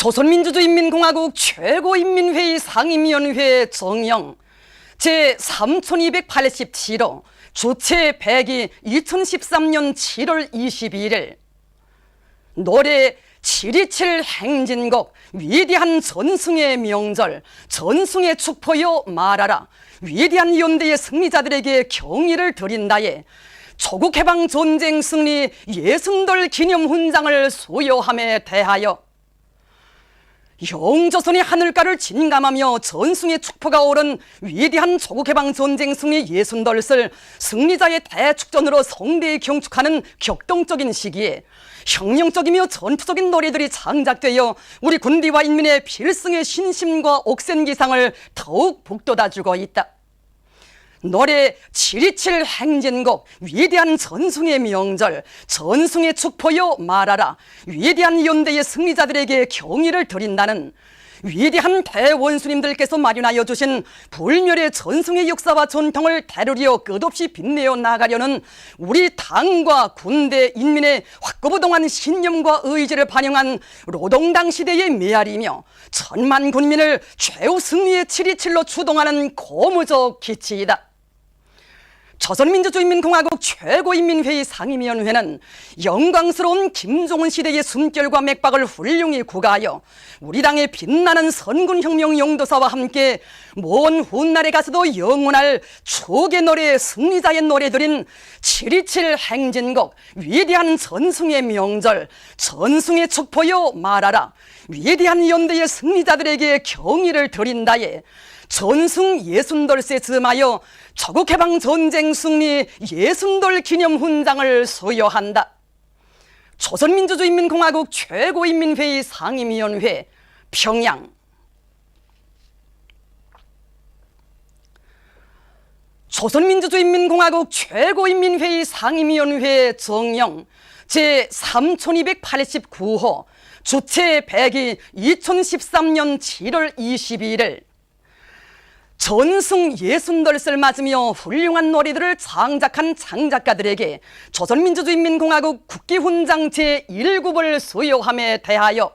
조선민주주의인민공화국 최고인민회의 상임위원회 정령 제3287호 주체 100기 2013년 7월 22일 노래 7.27 행진곡 위대한 전승의 명절 전승의 축포여 말하라 위대한 연대의 승리자들에게 경의를 드린다에 조국해방 전쟁 승리 예순돌 기념훈장을 수여함에 대하여 영조선의 하늘가를 진감하며 전승의 축포가 오른 위대한 조국해방 전쟁 승리 예순돌을 승리자의 대축전으로 성대히 경축하는 격동적인 시기에 혁명적이며 전투적인 노래들이 창작되어 우리 군대와 인민의 필승의 신심과 옥센기상을 더욱 북돋아주고 있다. 노래 7.27 행진곡 위대한 전승의 명절 전승의 축포여 말하라 위대한 연대의 승리자들에게 경의를 드린다는 위대한 대원수님들께서 마련하여 주신 불멸의 전승의 역사와 전통을 다루려 끝없이 빛내어 나가려는 우리 당과 군대 인민의 확고부동한 신념과 의지를 반영한 노동당 시대의 메아리며 천만 군민을 최후 승리의 7.27로 추동하는 고무적 기치이다. 조선민주주의인민공화국 최고인민회의 상임위원회는 영광스러운 김정은 시대의 숨결과 맥박을 훌륭히 구가하여 우리 당의 빛나는 선군혁명 용도사와 함께 먼 훗날에 가서도 영원할 추억의 노래 승리자의 노래들인 7.27 행진곡 위대한 전승의 명절 전승의 축포여 말하라 위대한 연대의 승리자들에게 경의를 드린다에 전승 예순돌세 즈음하여 조국해방 전쟁 승리 예순돌 기념훈장을 수여한다. 조선민주주의인민공화국 최고인민회의 상임위원회 평양. 조선민주주의인민공화국 최고인민회의 상임위원회 정령 제3289호 주체 100기 2013년 7월 22일 전승 예순돌을 맞으며 훌륭한 노래들을 창작한 창작가들에게 조선민주주의인민공화국 국기훈장 제1급을 수여함에 대하여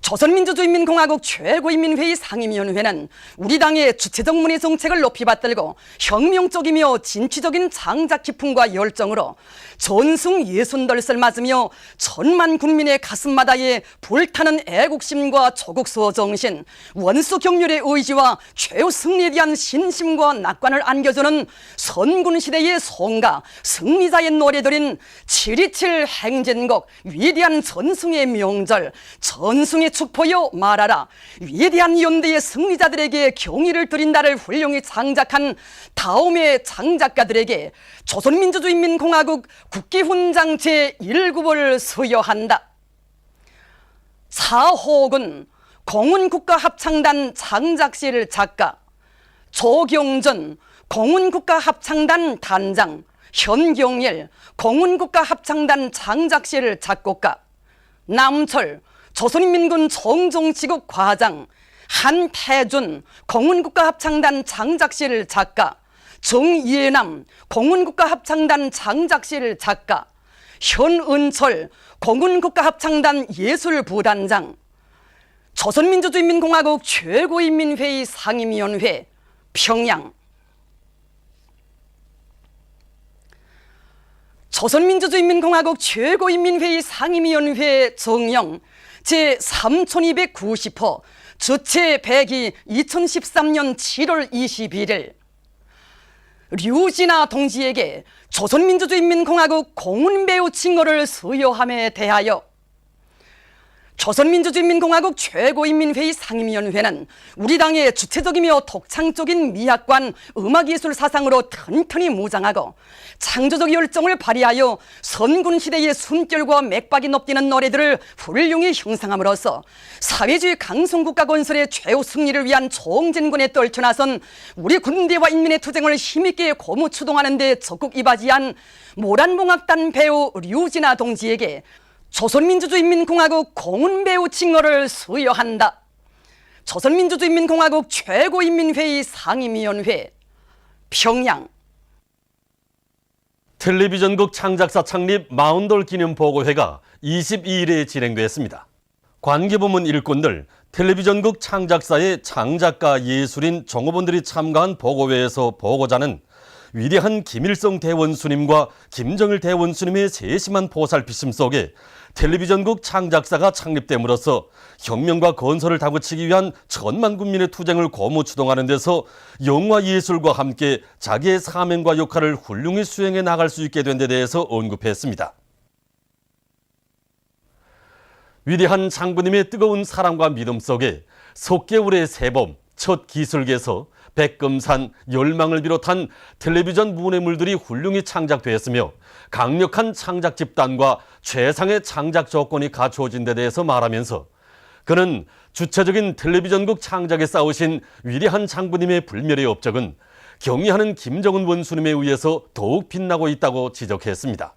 조선민주주의인민공화국 최고인민회의 상임위원회는 우리 당의 주체적 문화 정책을 높이 받들고 혁명적이며 진취적인 창작 기품과 열정으로 전승 예순돌을 맞으며 천만 국민의 가슴마다에 불타는 애국심과 조국수호 정신, 원수 경률의 의지와 최후 승리에 대한 신심과 낙관을 안겨주는 선군시대의 송가, 승리자의 노래들인 7.27 행진곡, 위대한 전승의 명절, 전승의 축포여 말하라 위대한 연대의 승리자들에게 경의를 드린다를 훌륭히 창작한 다음의 창작가들에게 조선민주주의인민공화국 국기훈장 제1급을 수여한다. 사호근 공훈국가합창단 창작실 작가, 조경전 공훈국가합창단 단장, 현경일 공훈국가합창단 창작실 작곡가, 남철 조선인민군 정정지국 과장, 한태준 공훈국가합창단 창작실 작가, 정예남 공훈국가합창단 창작실 작가, 현은철 공훈국가합창단 예술부단장, 조선민주주의인민공화국 최고인민회의 상임위원회 평양. 조선민주주의인민공화국 최고인민회의 상임위원회 정령 제3290호 주체 100기 2013년 7월 21일 류진아 동지에게 조선민주주의인민공화국 공훈배우 칭호를 수여함에 대하여 조선민주주의인민공화국 최고인민회의 상임위원회는 우리 당의 주체적이며 독창적인 미학관 음악예술 사상으로 튼튼히 무장하고 창조적 열정을 발휘하여 선군시대의 숨결과 맥박이 높디는 노래들을 훌륭히 형성함으로써 사회주의 강성국가 건설의 최후 승리를 위한 총진군에 떨쳐나선 우리 군대와 인민의 투쟁을 힘있게 고무 추동하는 데 적극 이바지한 모란봉악단 배우 류진아 동지에게 조선민주주의인민공화국 공훈배우 칭호를 수여한다. 조선민주주의인민공화국 최고인민회의 상임위원회 평양. 텔레비전국 창작사 창립 40돌 기념보고회가 22일에 진행됐습니다. 관계부문 일꾼들, 텔레비전국 창작사의 창작가 예술인 종업원들이 참가한 보고회에서 보고자는 위대한 김일성 대원수님과 김정일 대원수님의 세심한 보살피심 속에 텔레비전국 창작사가 창립됨으로써 혁명과 건설을 다그치기 위한 천만 군민의 투쟁을 고무 추동하는 데서 영화 예술과 함께 자기의 사명과 역할을 훌륭히 수행해 나갈 수 있게 된 데 대해서 언급했습니다. 위대한 장군님의 뜨거운 사랑과 믿음 속에 석개울의 세범, 첫 기술계서, 백금산, 열망을 비롯한 텔레비전 문예물들이 훌륭히 창작되었으며 강력한 창작 집단과 최상의 창작 조건이 갖추어진 데 대해서 말하면서 그는 주체적인 텔레비전국 창작에 싸우신 위대한 장군님의 불멸의 업적은 경의하는 김정은 원수님에 의해서 더욱 빛나고 있다고 지적했습니다.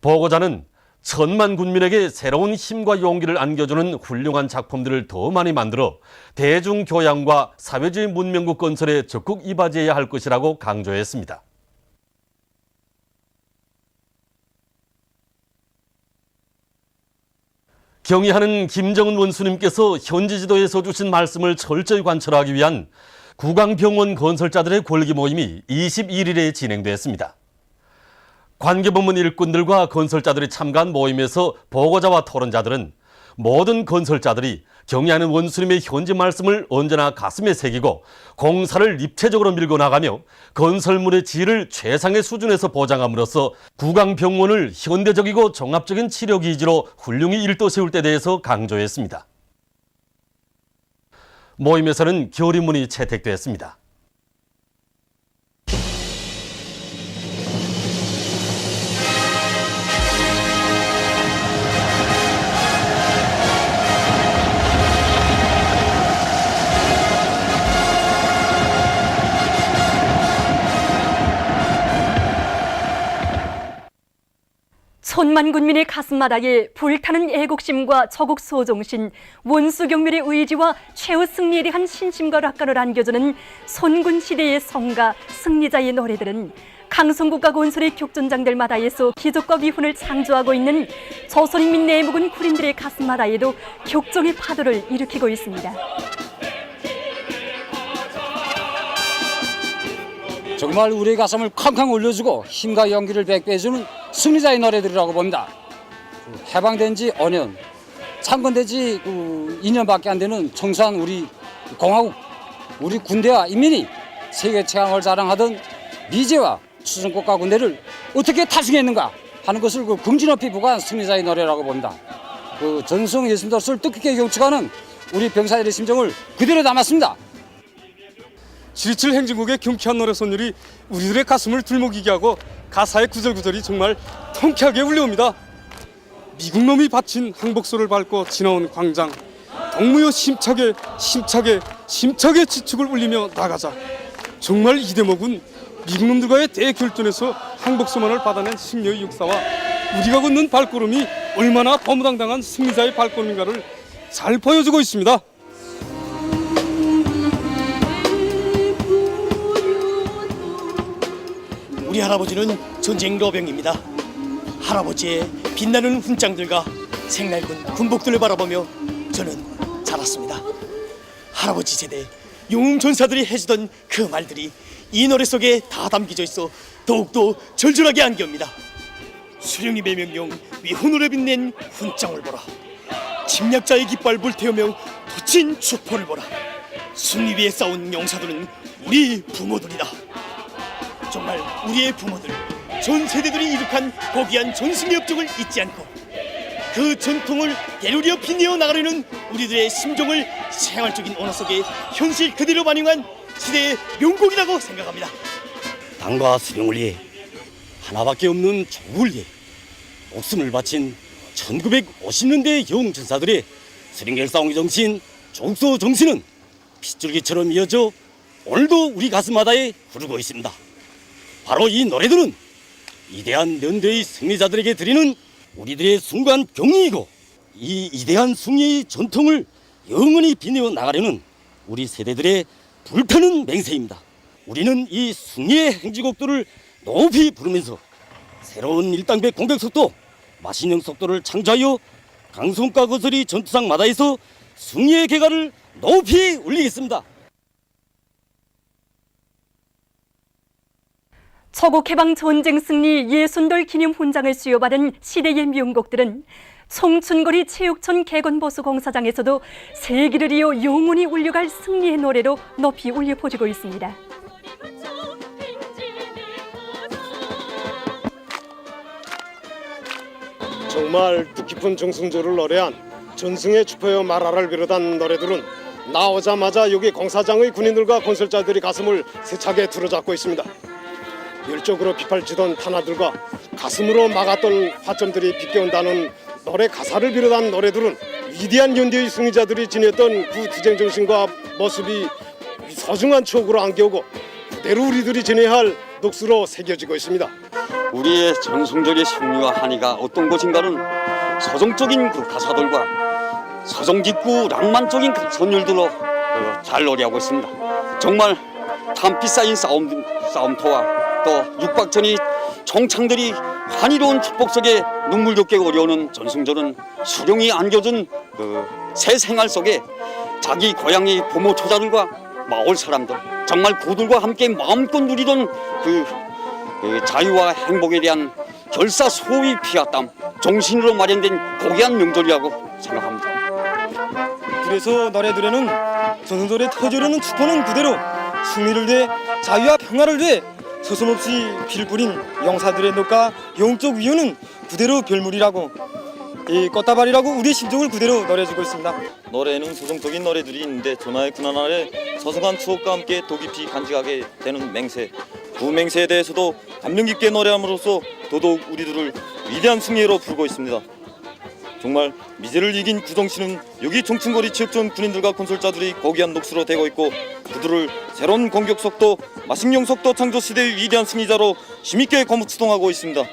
보고자는 천만 군민에게 새로운 힘과 용기를 안겨주는 훌륭한 작품들을 더 많이 만들어 대중교양과 사회주의 문명국 건설에 적극 이바지해야 할 것이라고 강조했습니다. 경의하는 김정은 원수님께서 현지 지도에서 주신 말씀을 철저히 관철하기 위한 구강병원 건설자들의 골기 모임이 21일에 진행됐습니다. 관계부문 일꾼들과 건설자들이 참가한 모임에서 보고자와 토론자들은 모든 건설자들이 경의하는 원수님의 현지 말씀을 언제나 가슴에 새기고 공사를 입체적으로 밀고 나가며 건설물의 질을 최상의 수준에서 보장함으로써 구강병원을 현대적이고 종합적인 치료 기지로 훌륭히 일떠세울 데 대해서 강조했습니다. 모임에서는 결의문이 채택됐습니다. 천만 군민의 가슴마다에 불타는 애국심과 저국 소정신, 원수경멸의 의지와 최후 승리에 대한 신심과 낙관을 안겨주는 선군시대의 성가, 승리자의 노래들은 강성국가 건설의 격전장들마다에서 기적과 기훈을 창조하고 있는 조선인민 내묵은 군인들의 가슴마다에도 격정의 파도를 일으키고 있습니다. 정말 우리의 가슴을 쾅쾅 울려주고 힘과 용기를 백배해주는 승리자의 노래들이라고 봅니다. 해방된 지 5년, 창건된 지 2년밖에 안 되는 청소한 우리 공화국, 우리 군대와 인민이 세계 최강을 자랑하던 미제와 추승국가 군대를 어떻게 타승했는가 하는 것을 긍지 높이 부과한 승리자의 노래라고 봅니다. 전승 예순도를 뜻깊게 경축하는 우리 병사들의 심정을 그대로 담았습니다. 7.27 행진곡의 경쾌한 노래 선율이 우리들의 가슴을 들먹이게 하고 가사의 구절구절이 정말 통쾌하게 울려옵니다. 미국놈이 바친 항복소를 밟고 지나온 광장, 동무여 심차게 지축을 울리며 나가자. 정말 이 대목은 미국놈들과의 대결전에서 항복소만을 받아낸 승려의 역사와 우리가 걷는 발걸음이 얼마나 거무당당한 승리자의 발걸음인가를 잘 보여주고 있습니다. 우리 할아버지는 전쟁 로병입니다. 할아버지의 빛나는 훈장들과 색낡은 군복들을 바라보며 저는 자랐습니다. 할아버지 세대 용웅 전사들이 해주던 그 말들이 이 노래 속에 다 담겨져 있어 더욱더 절절하게 안겨옵니다. 수령님의 명령 위훈으로 빛낸 훈장을 보라. 침략자의 깃발 불태우며 돋친 축포를 보라. 승리 위에 싸운 용사들은 우리 부모들이다. 정말 우리의 부모들, 전 세대들이 이룩한 고귀한 전승의 업적을 잊지 않고 그 전통을 되돌려 빛내어 나가려는 우리들의 심정을 생활적인 언어 속에 현실 그대로 반영한 시대의 명곡이라고 생각합니다. 당과 수령을 위해 하나밖에 없는 조국을 위해 목숨을 바친 1950년대 영웅전사들의 수령결사옹의 정신, 조국소 정신은 핏줄기처럼 이어져 오늘도 우리 가슴마다에 흐르고 있습니다. 바로 이 노래들은 위대한 연대의 승리자들에게 드리는 우리들의 순간 경의이고 이 위대한 승리의 전통을 영원히 빛내어 나가려는 우리 세대들의 불타는 맹세입니다. 우리는 이 승리의 행진곡들을 높이 부르면서 새로운 일당백 공격 속도, 마신령 속도를 창조하여 강성과 건설이 전투장 마다에서 승리의 개가를 높이 올리겠습니다. 서국해방 전쟁 승리 예순돌 기념 훈장을 수여받은 시대의 명곡들은 청춘거리 체육촌 개건보수 공사장에서도 세기를 이어 영원히 울려갈 승리의 노래로 높이 울려 퍼지고 있습니다. 정말 뜻깊은 정승조를 노래한 전승의 축포여 말하를 비롯한 노래들은 나오자마자 여기 공사장의 군인들과 건설자들이 가슴을 세차게 들어잡고 있습니다. 열적으로 비팔지던 탄화들과 가슴으로 막았던 화점들이 비껴온다는 노래 가사를 비롯한 노래들은 위대한 연대의 승리자들이 지녔던 그 투쟁 정신과 모습이 소중한 추억으로 안겨오고 그대로 우리들이 지내야 할 녹수로 새겨지고 있습니다. 우리의 전승절의 승리와 한이가 어떤 것인가는 서정적인 그 가사들과 서정 깊고 낭만적인 그 선율들로 잘 노래하고 있습니다. 정말 탄피 쌓인 싸움터와 또 육박전이 정창들이 한이로운 축복 속에 눈물겹게 어려오는 전승절은 수령이 안겨준 그 새 생활 속에 자기 고향의 부모 처자들과 마을 사람들 정말 그들과 함께 마음껏 누리던 그 자유와 행복에 대한 결사 소위 피었담 정신으로 마련된 고귀한 명절이라고 생각합니다. 그래서 노래들에는 전승절에 터져오르는 축포는 그대로 승리를 위해 자유와 평화를 위해 서슴없이 피를 뿌린 용사들의 녹과 영적 위유는 그대로 별물이라고 이 꽃다발이라고 우리의 심정을 그대로 노래해주고 있습니다. 노래에는 소성적인 노래들이 있는데 전하의 군한 아래 소중한 추억과 함께 더 깊이 간직하게 되는 맹세 그 맹세에 대해서도 감명 깊게 노래함으로써 더더욱 우리들을 위대한 승리로 부르고 있습니다. 정말 미제를 이긴 구정시는 여기 청춘거리 체육전 군인들과 건설자들이 고귀한 녹수로 되고 있고 그들을 새로운 공격 속도, 마식령 속도 창조 시대의 위대한 승리자로 힘있게 거듭추동하고 있습니다.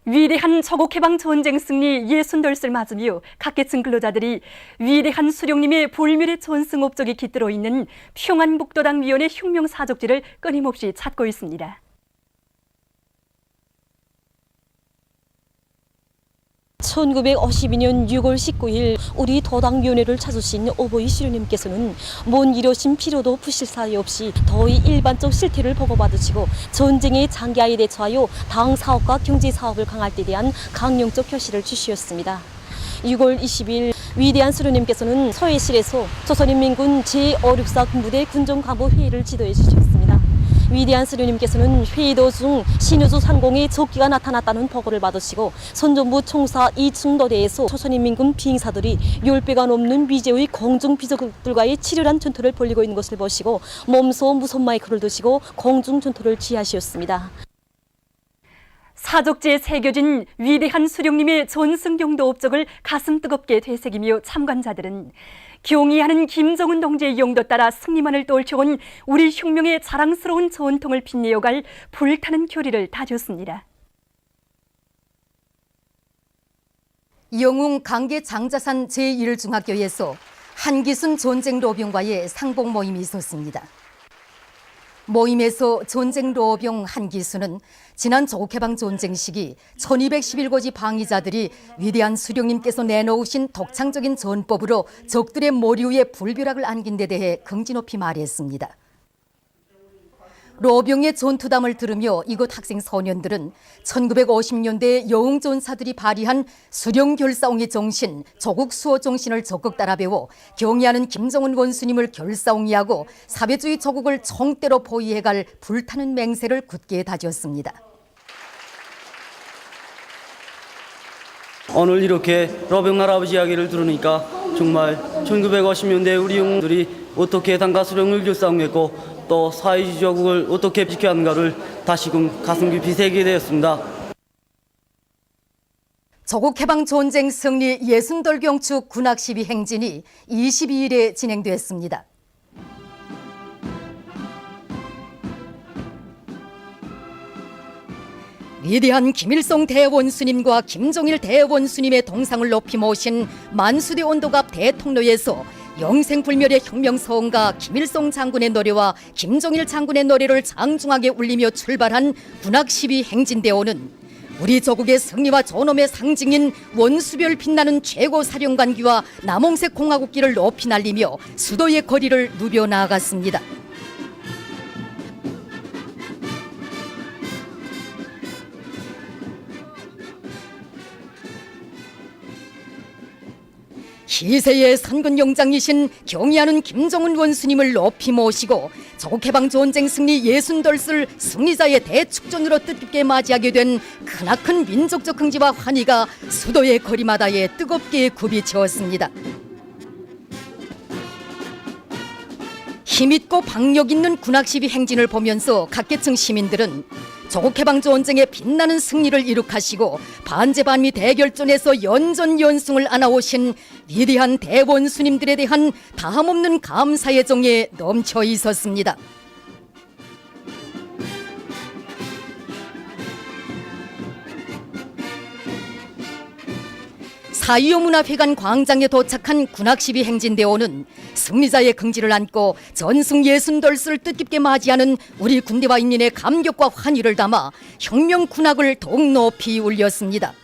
위대한 서국해방 전쟁 승리 예순돌을 맞으며 각계층 근로자들이 위대한 수령님의 불멸의 전승 업적이 깃들어 있는 평안북도당 위원회 혁명사적지를 끊임없이 찾고 있습니다. 1952년 6월 19일 우리 도당위원회를 찾으신 오보이 시루님께서는 먼 이러신 필요도 부실 사이 없이 더위 일반적 실태를 보고받으시고 전쟁의 장기화에 대처하여 당 사업과 경제 사업을 강할 때 대한 강령적 표시를 주시었습니다. 6월 20일 위대한 수료님께서는 서해실에서 조선인민군 제564 군부대 군정간부 회의를 지도해 주셨습니다. 위대한 수료님께서는 회의 도중 신우주 상공에 적기가 나타났다는 보고를 받으시고 선전부 총사 이충도대에서 조선인민군 비행사들이 10배가 넘는 미제의 공중 비적들과의 치열한 전투를 벌이고 있는 것을 보시고 몸소 무선 마이크를 드시고 공중 전투를 지휘하셨습니다. 사적지에 새겨진 위대한 수령님의 전승경도 업적을 가슴 뜨겁게 되새기며 참관자들은 경의하는 김정은 동지의 용도 따라 승리만을 떨쳐온 우리 혁명의 자랑스러운 전통을 빛내어갈 불타는 교리를 다졌습니다. 영웅 강계 장자산 제1중학교에서 한기순 전쟁로병과의 상봉 모임이 있었습니다. 모임에서 전쟁로병 한기순은 지난 조국해방 전쟁 시기 1211고지 방위자들이 위대한 수령님께서 내놓으신 독창적인 전법으로 적들의 머리 위에 불벼락을 안긴 데 대해 긍지 높이 말했습니다. 로병의 전투담을 들으며 이곳 학생 소년들은 1950년대 영웅전사들이 발휘한 수령결사옹의 정신, 조국 수호 정신을 적극 따라 배워 경의하는 김정은 원수님을 결사옹이하고 사회주의 조국을 총대로 포위해갈 불타는 맹세를 굳게 다졌습니다. 오늘 이렇게 로병 할아버지 이야기를 들으니까 정말 1950년대 우리 영웅들이 어떻게 당과 수령을 결사옹했고 또 사회주의 조국을 어떻게 지켜야 하는가를 다시금 가슴 깊이 새기게 되었습니다. 조국해방 전쟁 승리 예순돌 경축 군악 시위 행진이 22일에 진행됐습니다. 위대한 김일성 대원수님과 김종일 대원수님의 동상을 높이 모신 만수대 온도갑 대통로에서 영생불멸의 혁명서원과 김일성 장군의 노래와 김정일 장군의 노래를 장중하게 울리며 출발한 군악12 행진대원은 우리 조국의 승리와 존엄의 상징인 원수별 빛나는 최고 사령관기와 남홍색 공화국기를 높이 날리며 수도의 거리를 누벼 나아갔습니다. 희세의 선군용장이신 경의하는 김정은 원수님을 높이 모시고 조국해방전쟁 승리 60돌을 승리자의 대축전으로 뜻깊게 맞이하게 된 크나큰 민족적 흥지와 환희가 수도의 거리마다에 뜨겁게 굽이치었습니다. 힘있고 박력 있는 군악12 행진을 보면서 각계층 시민들은 조국해방전쟁의 빛나는 승리를 이룩하시고 반제반미 대결전에서 연전연승을 안아오신 위대한 대원수님들에 대한 다함없는 감사의 정에 넘쳐 있었습니다. 사이오문화회관 광장에 도착한 군악12 행진대원은 승리자의 긍지를 안고 전승 60돌을 뜻깊게 맞이하는 우리 군대와 인민의 감격과 환희를 담아 혁명 군악을 더욱 높이 울렸습니다.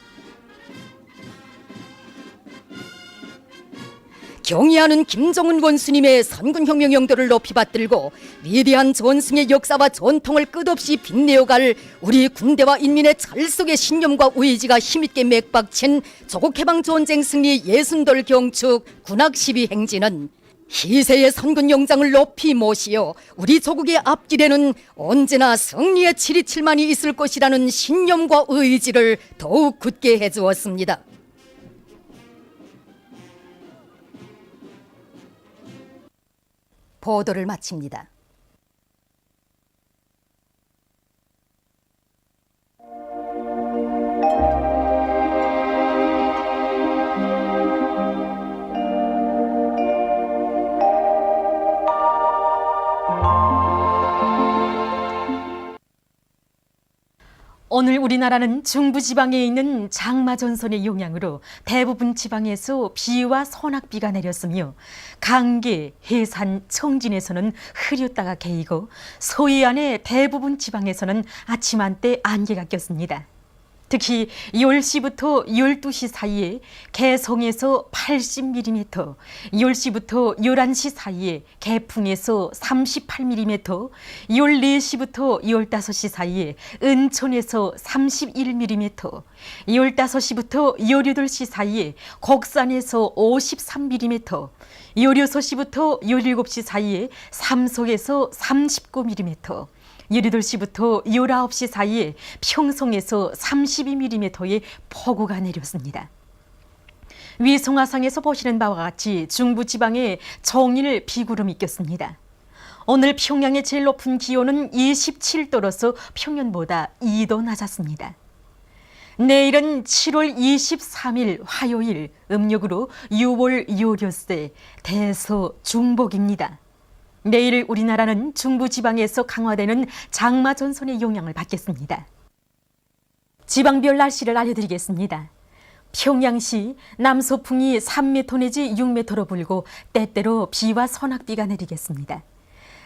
경의하는 김정은 원수님의 선군혁명 영도를 높이 받들고 위대한 전승의 역사와 전통을 끝없이 빛내어갈 우리 군대와 인민의 찰석의 신념과 의지가 힘있게 맥박친 조국해방전쟁 승리 60돌 경축 군악12 행진은 희세의 선군영장을 높이 모시어 우리 조국의 앞길에는 언제나 승리의 727만이 있을 것이라는 신념과 의지를 더욱 굳게 해주었습니다. 보도를 마칩니다. 오늘 우리나라는 중부지방에 있는 장마전선의 영향으로 대부분 지방에서 비와 소낙비가 내렸으며 강계, 해산, 청진에서는 흐렸다가 개이고 서해안의 대부분 지방에서는 아침 한때 안개가 꼈습니다. 특히 10시부터 12시 사이에 개성에서 80mm, 10시부터 11시 사이에 개풍에서 38mm, 14시부터 15시 사이에 은천에서 31mm, 15시부터 18시 사이에 곡산에서 53mm, 16시부터 17시 사이에 삼석에서 39mm, 18시부터 19시 사이에 평성에서 32mm의 폭우가 내렸습니다. 위성화상에서 보시는 바와 같이 중부지방에 종일 비구름이 꼈습니다. 오늘 평양의 제일 높은 기온은 27도로서 평년보다 2도 낮았습니다. 내일은 7월 23일 화요일 음력으로 6월 요료세 대서중복입니다. 내일 우리나라는 중부지방에서 강화되는 장마전선의 영향을 받겠습니다. 지방별 날씨를 알려드리겠습니다. 평양시 남서풍이 3m 내지 6m로 불고 때때로 비와 소낙비가 내리겠습니다.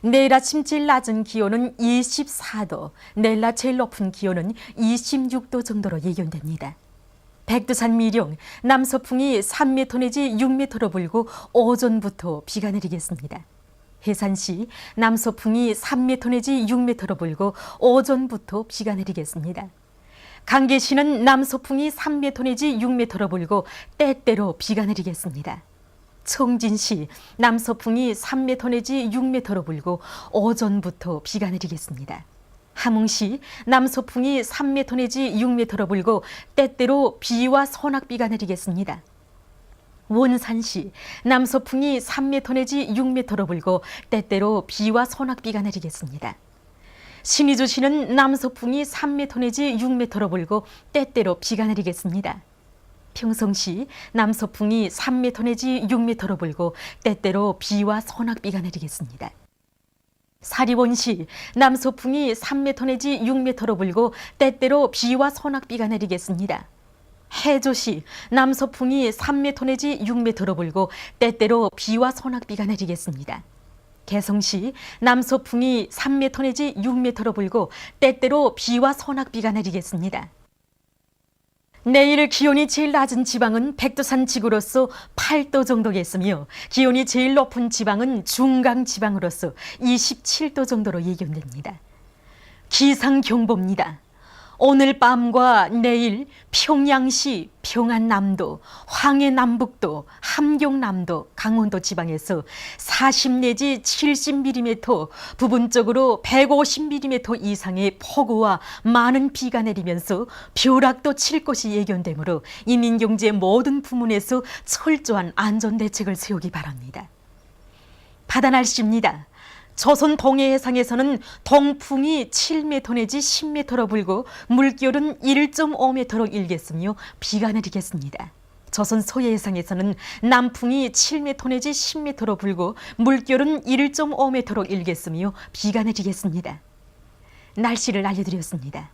내일 아침 제일 낮은 기온은 24도, 내일 낮 제일 높은 기온은 26도 정도로 예견됩니다. 백두산 미령 남서풍이 3m 내지 6m로 불고 오전부터 비가 내리겠습니다. 해산시 남서풍이 3m 내지 6m로 불고 오전부터 비가 내리겠습니다. 강계시는 남서풍이 3m 내지 6m로 불고 때때로 비가 내리겠습니다. 청진시 남서풍이 3m 내지 6m로 불고 오전부터 비가 내리겠습니다. 함흥시 남서풍이 3m 내지 6m로 불고 때때로 비와 소낙비가 내리겠습니다. 원산시 남서풍이 3m 내지 6m로 불고 때때로 비와 소낙비가 내리겠습니다. 신의주시는 남서풍이 3m 내지 6m로 불고 때때로 비가 내리겠습니다. 평성시 남서풍이 3m 내지 6m로 불고 때때로 비와 소낙비가 내리겠습니다. 사리원시 남서풍이 3m 내지 6m로 불고 때때로 비와 소낙비가 내리겠습니다. 해조시 남서풍이 3m 내지 6m로 불고 때때로 비와 소낙비가 내리겠습니다. 개성시 남서풍이 3m 내지 6m로 불고 때때로 비와 소낙비가 내리겠습니다. 내일 기온이 제일 낮은 지방은 백두산 지구로서 8도 정도겠으며 기온이 제일 높은 지방은 중강 지방으로서 27도 정도로 예견됩니다. 기상경보입니다. 오늘 밤과 내일 평양시, 평안남도, 황해남북도, 함경남도, 강원도 지방에서 40 내지 70mm, 부분적으로 150mm 이상의 폭우와 많은 비가 내리면서 벼락도 칠 것이 예견되므로 인민경제 모든 부문에서 철저한 안전대책을 세우기 바랍니다. 바다 날씨입니다. 조선 동해 해상에서는 동풍이 7m 내지 10m로 불고 물결은 1.5m로 일겠으며 비가 내리겠습니다. 조선 서해 해상에서는 남풍이 7m 내지 10m로 불고 물결은 1.5m로 일겠으며 비가 내리겠습니다. 날씨를 알려드렸습니다.